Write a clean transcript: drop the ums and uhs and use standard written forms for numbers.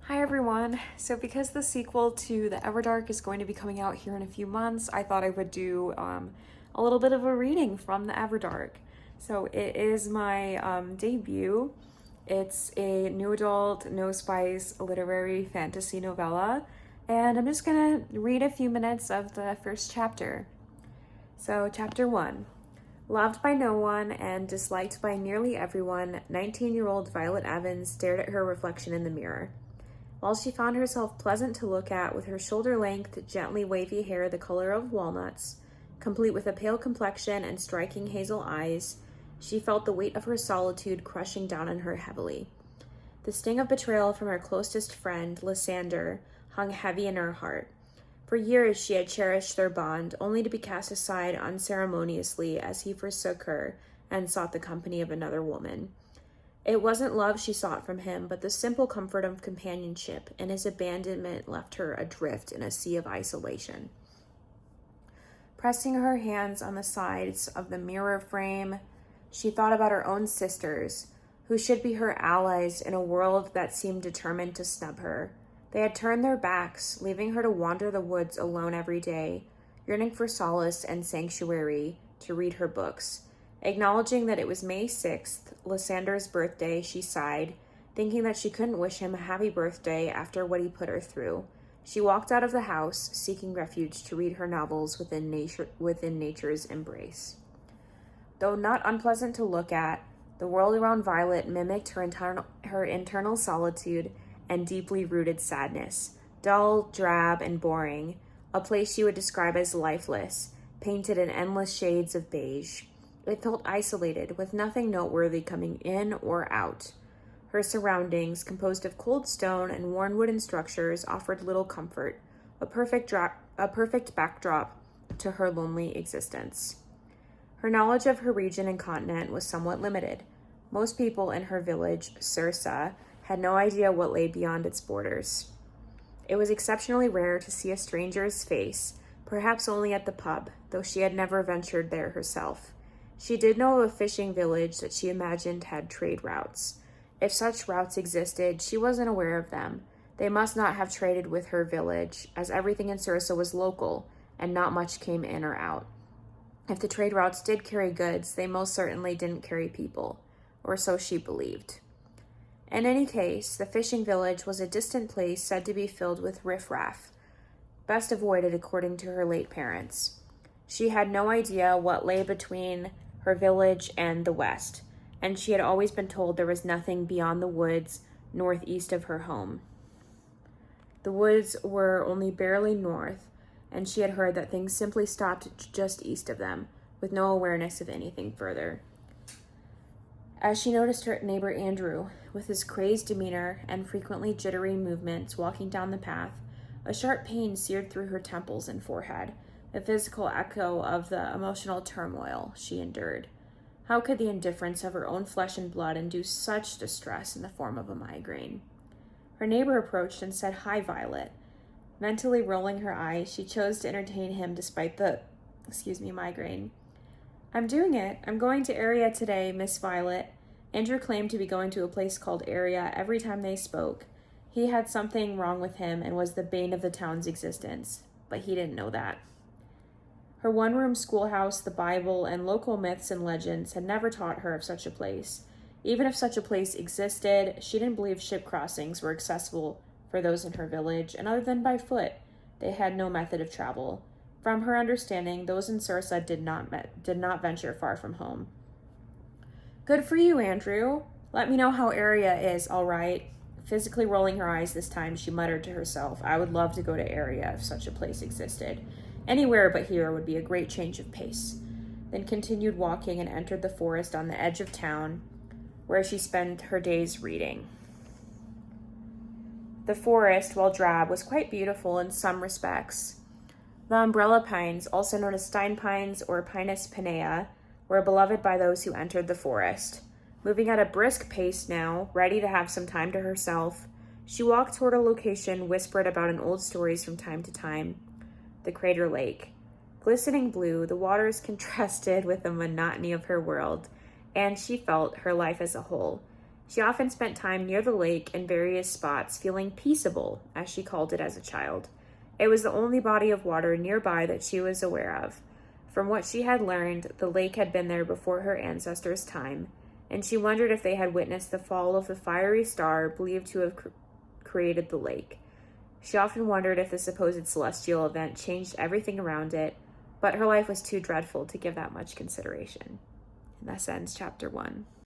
Hi everyone! So because the sequel to The Everdark is going to be coming out here in a few months, I thought I would do a little bit of a reading from The Everdark. So it is my debut. It's a new adult, no spice literary fantasy novella, and I'm just gonna read a few minutes of the first chapter. So chapter 1. Loved by no one and disliked by nearly everyone, 19-year-old Violet Evans stared at her reflection in the mirror. While she found herself pleasant to look at with her shoulder-length, gently wavy hair the color of walnuts, complete with a pale complexion and striking hazel eyes, she felt the weight of her solitude crushing down on her heavily. The sting of betrayal from her closest friend, Lysander, hung heavy in her heart. For years she had cherished their bond, only to be cast aside unceremoniously as he forsook her and sought the company of another woman. It wasn't love she sought from him, but the simple comfort of companionship, and his abandonment left her adrift in a sea of isolation. Pressing her hands on the sides of the mirror frame, she thought about her own sisters, who should be her allies in a world that seemed determined to snub her. They had turned their backs, leaving her to wander the woods alone every day, yearning for solace and sanctuary to read her books. Acknowledging that it was May 6th, Lysander's birthday, she sighed, thinking that she couldn't wish him a happy birthday after what he put her through. She walked out of the house, seeking refuge to read her novels within nature's embrace. Though not unpleasant to look at, the world around Violet mimicked her internal solitude and deeply rooted sadness, dull, drab, and boring, a place she would describe as lifeless, painted in endless shades of beige. It felt isolated, with nothing noteworthy coming in or out. Her surroundings, composed of cold stone and worn wooden structures, offered little comfort, a perfect backdrop to her lonely existence. Her knowledge of her region and continent was somewhat limited. Most people in her village, Cirsa, had no idea what lay beyond its borders. It was exceptionally rare to see a stranger's face, perhaps only at the pub, though she had never ventured there herself. She did know of a fishing village that she imagined had trade routes. If such routes existed, she wasn't aware of them. They must not have traded with her village, as everything in Cirsa was local, and not much came in or out. If the trade routes did carry goods, they most certainly didn't carry people, or so she believed. In any case, the fishing village was a distant place said to be filled with riffraff, best avoided according to her late parents. She had no idea what lay between her village and the west, and she had always been told there was nothing beyond the woods northeast of her home. The woods were only barely north, and she had heard that things simply stopped just east of them, with no awareness of anything further. As she noticed her neighbor Andrew, with his crazed demeanor and frequently jittery movements walking down the path, a sharp pain seared through her temples and forehead, a physical echo of the emotional turmoil she endured. How could the indifference of her own flesh and blood induce such distress in the form of a migraine? Her neighbor approached and said, "Hi, Violet." Mentally rolling her eyes, she chose to entertain him despite the, migraine. "I'm doing it. I'm going to Area today, Miss Violet." Andrew claimed to be going to a place called Area every time they spoke. He had something wrong with him and was the bane of the town's existence, but he didn't know that. Her one-room schoolhouse, the Bible, and local myths and legends had never taught her of such a place. Even if such a place existed, she didn't believe ship crossings were accessible for those in her village, and other than by foot, they had no method of travel. From her understanding, those in Cirsa did not venture far from home. "Good for you, Andrew. Let me know how Area is, all right." Physically rolling her eyes this time, she muttered to herself, "I would love to go to Area if such a place existed. Anywhere but here would be a great change of pace." Then continued walking and entered the forest on the edge of town, where she spent her days reading. The forest, while drab, was quite beautiful in some respects. The umbrella pines, also known as stein pines or Pinus pinea, were beloved by those who entered the forest. Moving at a brisk pace now, ready to have some time to herself, she walked toward a location whispered about in old stories from time to time, the Crater Lake. Glistening blue, the waters contrasted with the monotony of her world, and she felt her life as a whole. She often spent time near the lake in various spots, feeling peaceable, as she called it as a child. It was the only body of water nearby that she was aware of. From what she had learned, the lake had been there before her ancestors' time, and she wondered if they had witnessed the fall of the fiery star believed to have created the lake. She often wondered if the supposed celestial event changed everything around it, but her life was too dreadful to give that much consideration. And thus ends chapter 1.